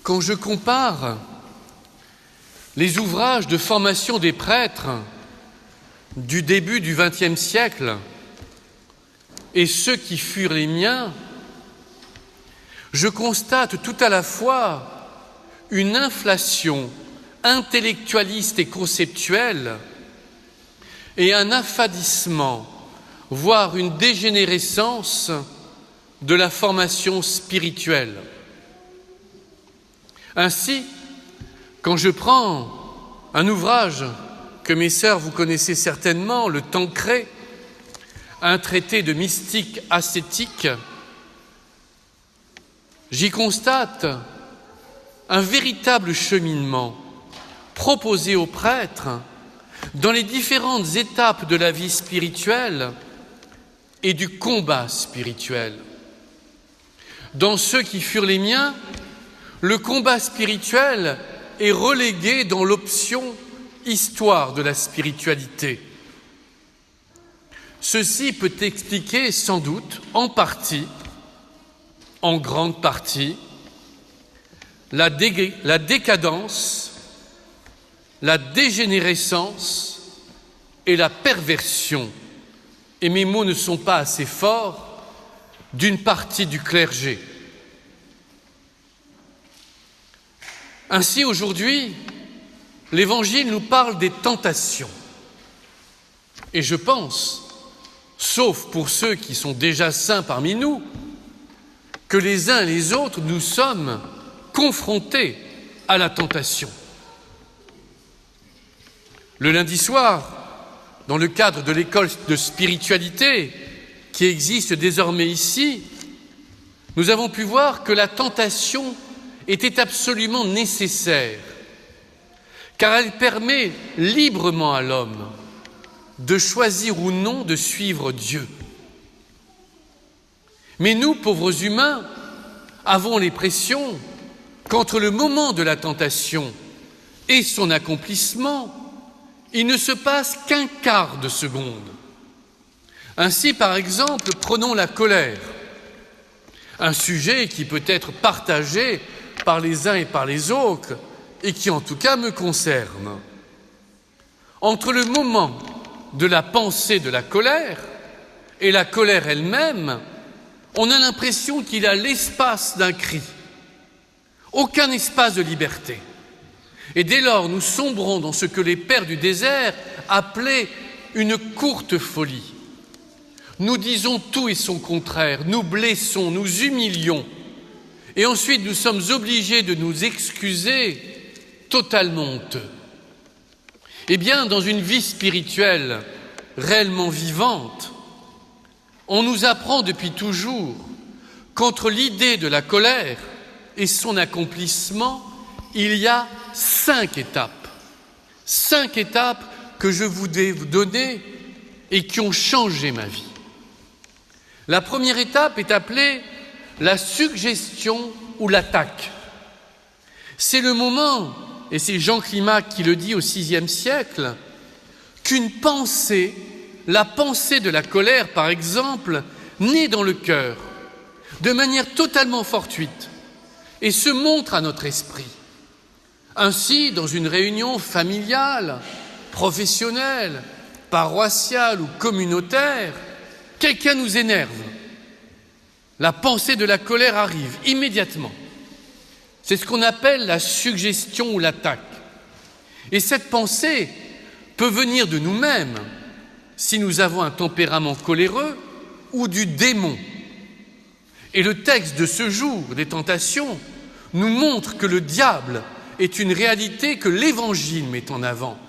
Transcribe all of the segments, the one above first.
Quand je compare les ouvrages de formation des prêtres du début du XXe siècle et ceux qui furent les miens, je constate tout à la fois une inflation intellectualiste et conceptuelle et un affadissement, voire une dégénérescence de la formation spirituelle. Ainsi, quand je prends un ouvrage que mes sœurs vous connaissez certainement, le Tancré, un traité de mystique ascétique, j'y constate un véritable cheminement proposé aux prêtres dans les différentes étapes de la vie spirituelle et du combat spirituel. Dans ceux qui furent les miens, le combat spirituel est relégué dans l'option histoire de la spiritualité. Ceci peut expliquer sans doute, en partie, en grande partie, la décadence, la dégénérescence et la perversion, et mes mots ne sont pas assez forts, d'une partie du clergé. Ainsi, aujourd'hui, l'Évangile nous parle des tentations. Et je pense, sauf pour ceux qui sont déjà saints parmi nous, que les uns et les autres, nous sommes confrontés à la tentation. Le lundi soir, dans le cadre de l'école de spiritualité qui existe désormais ici, nous avons pu voir que la tentation était absolument nécessaire, car elle permet librement à l'homme de choisir ou non de suivre Dieu. Mais nous, pauvres humains, avons l'impression qu'entre le moment de la tentation et son accomplissement, il ne se passe qu'un quart de seconde. Ainsi, par exemple, prenons la colère, un sujet qui peut être partagé par les uns et par les autres, et qui en tout cas me concerne. Entre le moment de la pensée de la colère et la colère elle-même, on a l'impression qu'il y a l'espace d'un cri, aucun espace de liberté. Et dès lors, nous sombrons dans ce que les pères du désert appelaient une courte folie. Nous disons tout et son contraire, nous blessons, nous humilions, et ensuite nous sommes obligés de nous excuser totalement honteux. Eh bien, dans une vie spirituelle réellement vivante, on nous apprend depuis toujours qu'entre l'idée de la colère et son accomplissement, il y a 5 étapes. 5 étapes que je voudrais vous donner et qui ont changé ma vie. La première étape est appelée la suggestion ou l'attaque. C'est le moment, et c'est Jean Climac qui le dit au VIe siècle, qu'une pensée, la pensée de la colère par exemple, naît dans le cœur, de manière totalement fortuite, et se montre à notre esprit. Ainsi, dans une réunion familiale, professionnelle, paroissiale ou communautaire, quelqu'un nous énerve. La pensée de la colère arrive immédiatement. C'est ce qu'on appelle la suggestion ou l'attaque. Et cette pensée peut venir de nous-mêmes, si nous avons un tempérament coléreux, ou du démon. Et le texte de ce jour des tentations nous montre que le diable est une réalité que l'Évangile met en avant.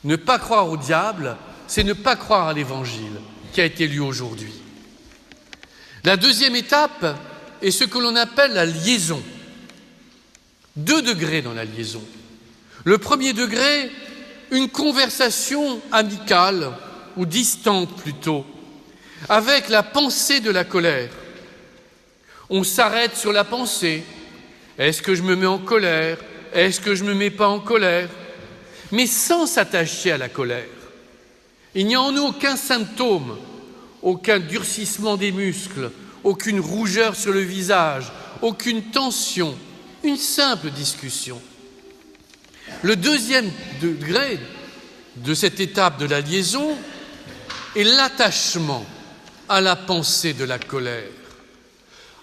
Ne pas croire au diable, c'est ne pas croire à l'Évangile qui a été lu aujourd'hui. La deuxième étape est ce que l'on appelle la liaison. 2 degrés dans la liaison. Le premier degré, une conversation amicale, ou distante plutôt, avec la pensée de la colère. On s'arrête sur la pensée. Est-ce que je me mets en colère? Est-ce que je ne me mets pas en colère? Mais sans s'attacher à la colère. Il n'y a en nous aucun symptôme, aucun durcissement des muscles, aucune rougeur sur le visage, aucune tension. une simple discussion. Le deuxième degré de cette étape de la liaison est l'attachement à la pensée de la colère.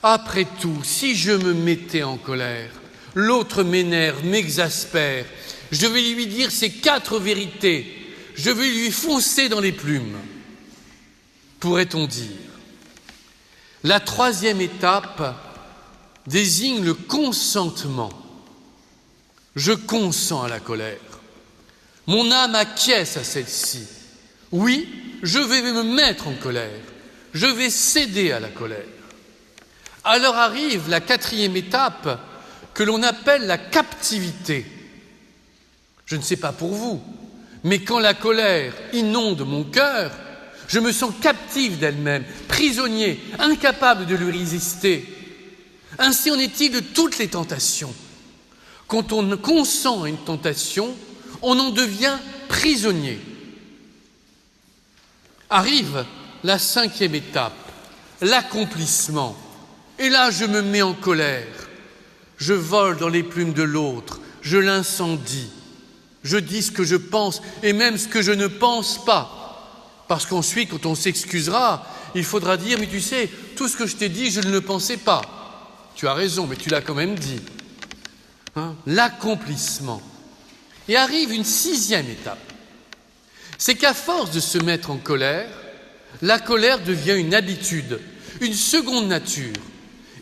Après tout, si je me mettais en colère, l'autre m'énerve, m'exaspère, je vais lui dire ces 4 vérités, je vais lui foncer dans les plumes, pourrait-on dire. La troisième étape désigne le consentement. Je consens à la colère. Mon âme acquiesce à celle-ci. Oui, je vais me mettre en colère. Je vais céder à la colère. Alors arrive la 4e étape que l'on appelle la captivité. Je ne sais pas pour vous, mais quand la colère inonde mon cœur, je me sens captif d'elle-même, prisonnier, incapable de lui résister. Ainsi en est-il de toutes les tentations. Quand on consent à une tentation, on en devient prisonnier. Arrive la 5e étape, l'accomplissement. Et là, je me mets en colère. Je vole dans les plumes de l'autre, je l'incendie. Je dis ce que je pense et même ce que je ne pense pas. Parce qu'ensuite, quand on s'excusera, il faudra dire « Mais tu sais, tout ce que je t'ai dit, je ne le pensais pas. » Tu as raison, mais tu l'as quand même dit. L'accomplissement. Et arrive une 6e étape. C'est qu'à force de se mettre en colère, la colère devient une habitude, une seconde nature.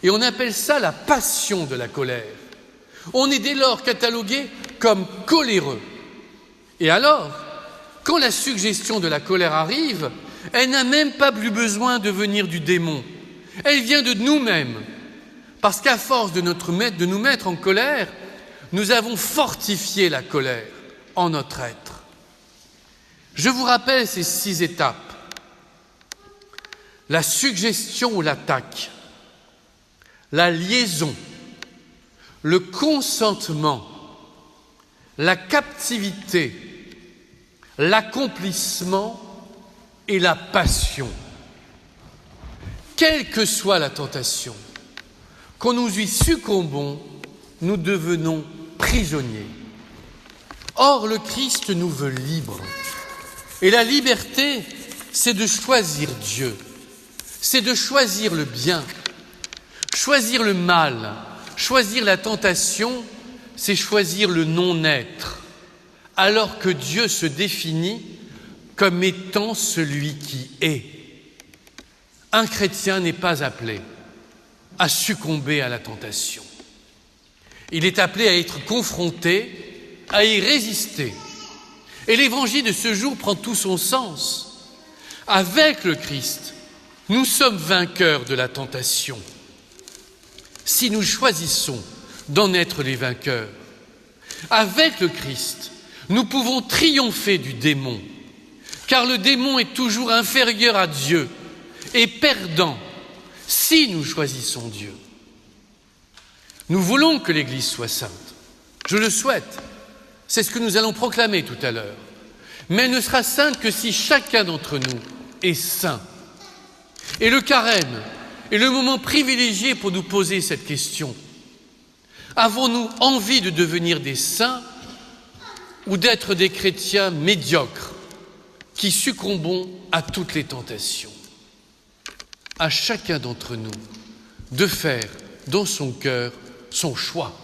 Et on appelle ça la passion de la colère. On est dès lors catalogué comme coléreux. Et alors, quand la suggestion de la colère arrive, elle n'a même pas plus besoin de venir du démon. Elle vient de nous-mêmes. Parce qu'à force de nous mettre en colère, nous avons fortifié la colère en notre être. Je vous rappelle ces 6 étapes. La suggestion ou l'attaque, la liaison, le consentement, la captivité, l'accomplissement et la passion. Quelle que soit la tentation, quand nous y succombons, nous devenons prisonniers. Or, le Christ nous veut libres. Et la liberté, c'est de choisir Dieu. C'est de choisir le bien. Choisir le mal, choisir la tentation, c'est choisir le non-être. Alors que Dieu se définit comme étant celui qui est. Un chrétien n'est pas appelé à succomber à la tentation. Il est appelé à être confronté, à y résister. Et l'évangile de ce jour prend tout son sens. Avec le Christ, nous sommes vainqueurs de la tentation. Si nous choisissons d'en être les vainqueurs, avec le Christ, nous pouvons triompher du démon, car le démon est toujours inférieur à Dieu et perdant si nous choisissons Dieu. Nous voulons que l'Église soit sainte. Je le souhaite. C'est ce que nous allons proclamer tout à l'heure. Mais elle ne sera sainte que si chacun d'entre nous est saint. Et le carême est le moment privilégié pour nous poser cette question. Avons-nous envie de devenir des saints ou d'être des chrétiens médiocres qui succombons à toutes les tentations? À chacun d'entre nous de faire dans son cœur son choix.